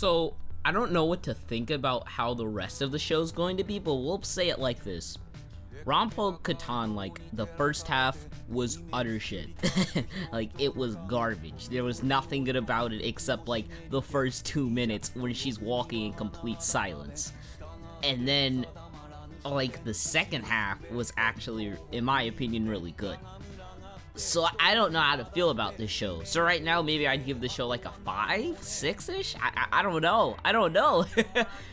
So, I don't know what to think about how the rest of the show's going to be, but we'll say it like this. Ranpo Kitan, like, the first half was utter shit. Like, it was garbage. There was nothing good about it except, like, the first 2 minutes when she's walking in complete silence. And then, like, the second half was actually, in my opinion, really good. So I don't know how to feel about this show. So right now, maybe I'd give the show like a 5, 6-ish? I don't know. I don't know.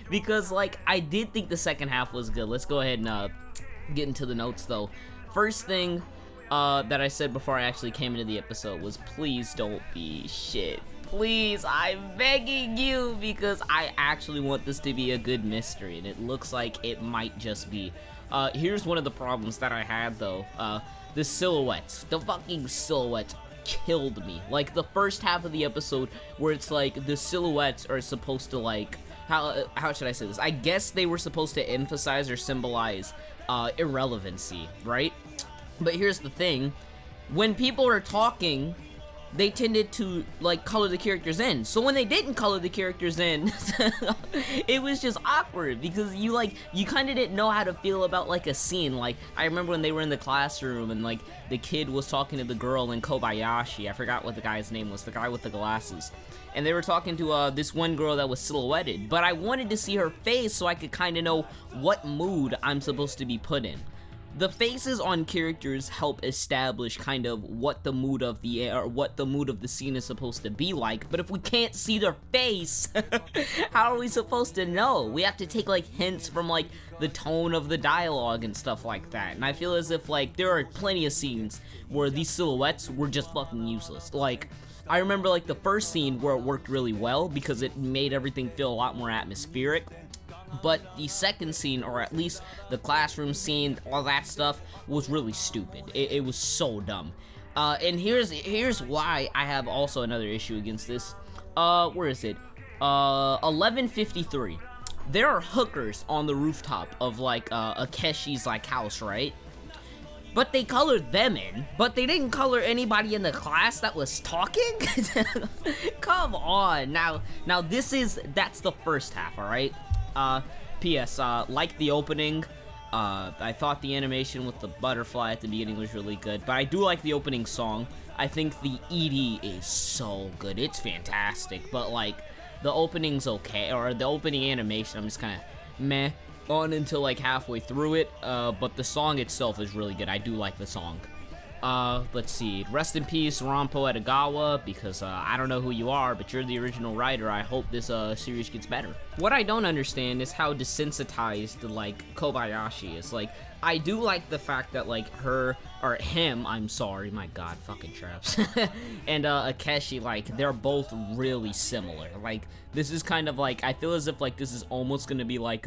Because, like, I did think the second half was good. Let's go ahead and get into the notes, though. First thing that I said before I actually came into the episode was, please don't be shit. Please, I'm begging you, because I actually want this to be a good mystery, and it looks like it might just be. Here's one of the problems that I had, though. The silhouettes. The fucking silhouettes killed me. Like, the first half of the episode, where it's like, the silhouettes are supposed to, like, how should I say this? I guess they were supposed to emphasize or symbolize irrelevancy, right? But here's the thing. When people are talking, they tended to, like, color the characters in. So when they didn't color the characters in, it was just awkward, because you kind of didn't know how to feel about, like, a scene. Like, I remember when they were in the classroom and, like, the kid was talking to the girl in Kobayashi. I forgot what the guy's name was, the guy with the glasses. And they were talking to this one girl that was silhouetted. But I wanted to see her face so I could kind of know what mood I'm supposed to be put in. The faces on characters help establish kind of what the mood of the scene is supposed to be like, but if we can't see their face, how are we supposed to know? We have to take, like, hints from, like, the tone of the dialogue and stuff like that. And I feel as if, like, there are plenty of scenes where these silhouettes were just fucking useless. Like, I remember, like, the first scene where it worked really well because it made everything feel a lot more atmospheric. But the second scene, or at least the classroom scene, all that stuff, was really stupid. It was so dumb. And here's why I have also another issue against this. Where is it? 1153. There are hookers on the rooftop of, like, Akeshi's, like, house, right? But they colored them in, but they didn't color anybody in the class that was talking? Come on. Now that's the first half, alright? P.S. Like the opening, I thought the animation with the butterfly at the beginning was really good, but I do like the opening song. I think the ED is so good, it's fantastic, but, like, the opening's okay, or the opening animation, I'm just kind of meh on until, like, halfway through it, but the song itself is really good. I do like the song. Let's see. Rest in peace, Ranpo Edogawa, because, I don't know who you are, but you're the original writer. I hope this, series gets better. What I don't understand is how desensitized, like, Kobayashi is. Like, I do like the fact that, like, him, I'm sorry, my god, fucking traps, and, Akeshi, like, they're both really similar. Like, this is kind of like, I feel as if, like, this is almost gonna be like,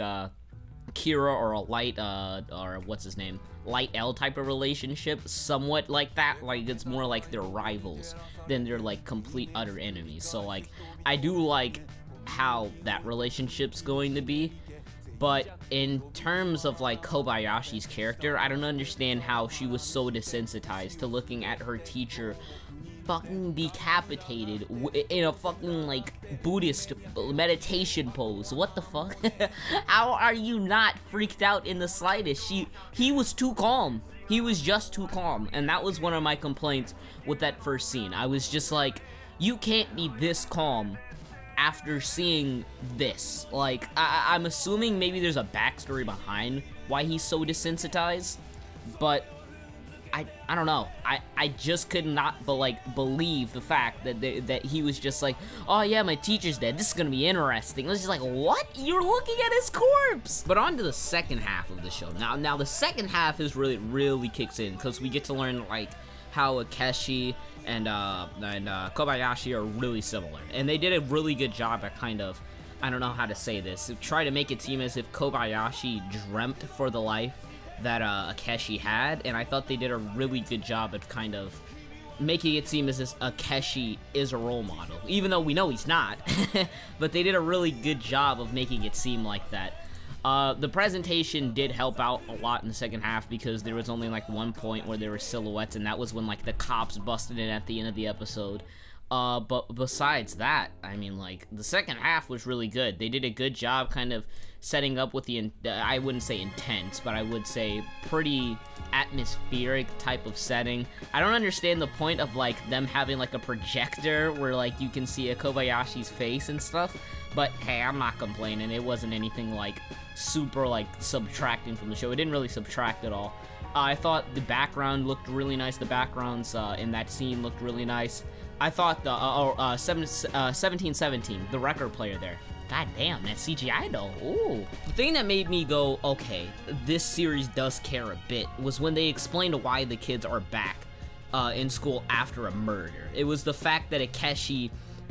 Kira or a Light, or what's his name? Light L type of relationship, somewhat like that. Like, it's more like they're rivals than they're, like, complete utter enemies. So, like, I do like how that relationship's going to be, but in terms of, like, Kobayashi's character, I don't understand how she was so desensitized to looking at her teacher fucking decapitated in a fucking, like, Buddhist meditation pose. What the fuck? How are you not freaked out in the slightest? He was too calm. He was just too calm, and that was one of my complaints with that first scene. I was just like, you can't be this calm after seeing this. Like, I'm assuming maybe there's a backstory behind why he's so desensitized, but I don't know. I just could not believe the fact that he was just like, oh yeah, my teacher's dead. This is gonna be interesting. It was just like, what? You're looking at his corpse. But on to the second half of the show. Now the second half is really kicks in, because we get to learn, like, how Akeshi and Kobayashi are really similar, and they did a really good job at kind of, I don't know how to say this, try to make it seem as if Kobayashi dreamt for the life that Akeshi had, and I thought they did a really good job at kind of making it seem as if Akeshi is a role model, even though we know he's not. But they did a really good job of making it seem like that. The presentation did help out a lot in the second half, because there was only, like, one point where there were silhouettes, and that was when, like, the cops busted in at the end of the episode. But besides that, I mean, like, the second half was really good. They did a good job kind of setting up with the, I wouldn't say intense, but I would say pretty atmospheric type of setting. I don't understand the point of, like, them having, like, a projector where, like, you can see a Kobayashi's face and stuff. But, hey, I'm not complaining. It wasn't anything, like, super, like, subtracting from the show. It didn't really subtract at all. I thought the background looked really nice. The backgrounds in that scene looked really nice. I thought the 1717, the record player there. God damn, that CGI though. Ooh. The thing that made me go, okay, this series does care a bit, was when they explained why the kids are back in school after a murder. It was the fact that Akeshi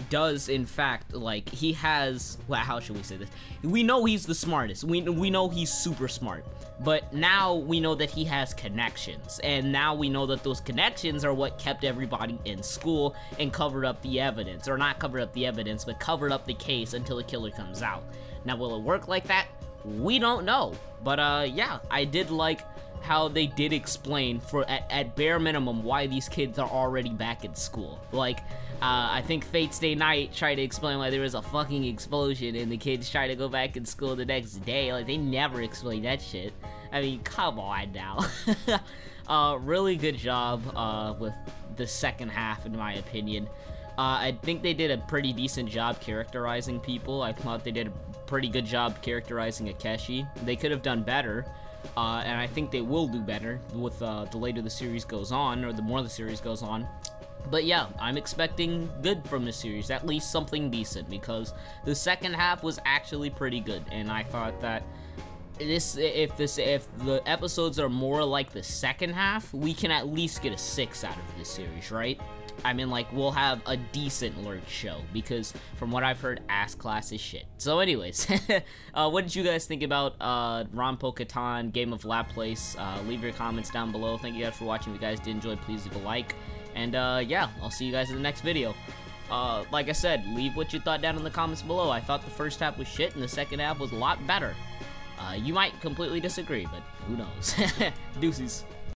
does, in fact, like, he has, well, how should we say this? We know he's the smartest. We know he's super smart. But now we know that he has connections. And now we know that those connections are what kept everybody in school and covered up the evidence. Or not covered up the evidence, but covered up the case until the killer comes out. Now, will it work like that? We don't know. But, yeah, I did like how they did explain, for at bare minimum, why these kids are already back in school. Like, I think Fate's Day Night tried to explain why there was a fucking explosion and the kids try to go back in school the next day. Like, they never explained that shit. I mean, come on now. Really good job with the second half, in my opinion. I think they did a pretty decent job characterizing people. I thought they did a pretty good job characterizing Akeshi. They could have done better. And I think they will do better with the later the series goes on, or the more the series goes on. But yeah, I'm expecting good from the series, at least something decent, because the second half was actually pretty good, and I thought that if the episodes are more like the second half, we can at least get a 6 out of this series, right? I mean, like, we'll have a decent Lurk show, because from what I've heard, ass class is shit. So anyways, what did you guys think about Ranpo Kitan, Game of Laplace? Leave your comments down below. Thank you guys for watching. If you guys did enjoy, please leave a like. And yeah, I'll see you guys in the next video. Like I said, leave what you thought down in the comments below. I thought the first half was shit, and the second half was a lot better. You might completely disagree, but who knows. Deuces.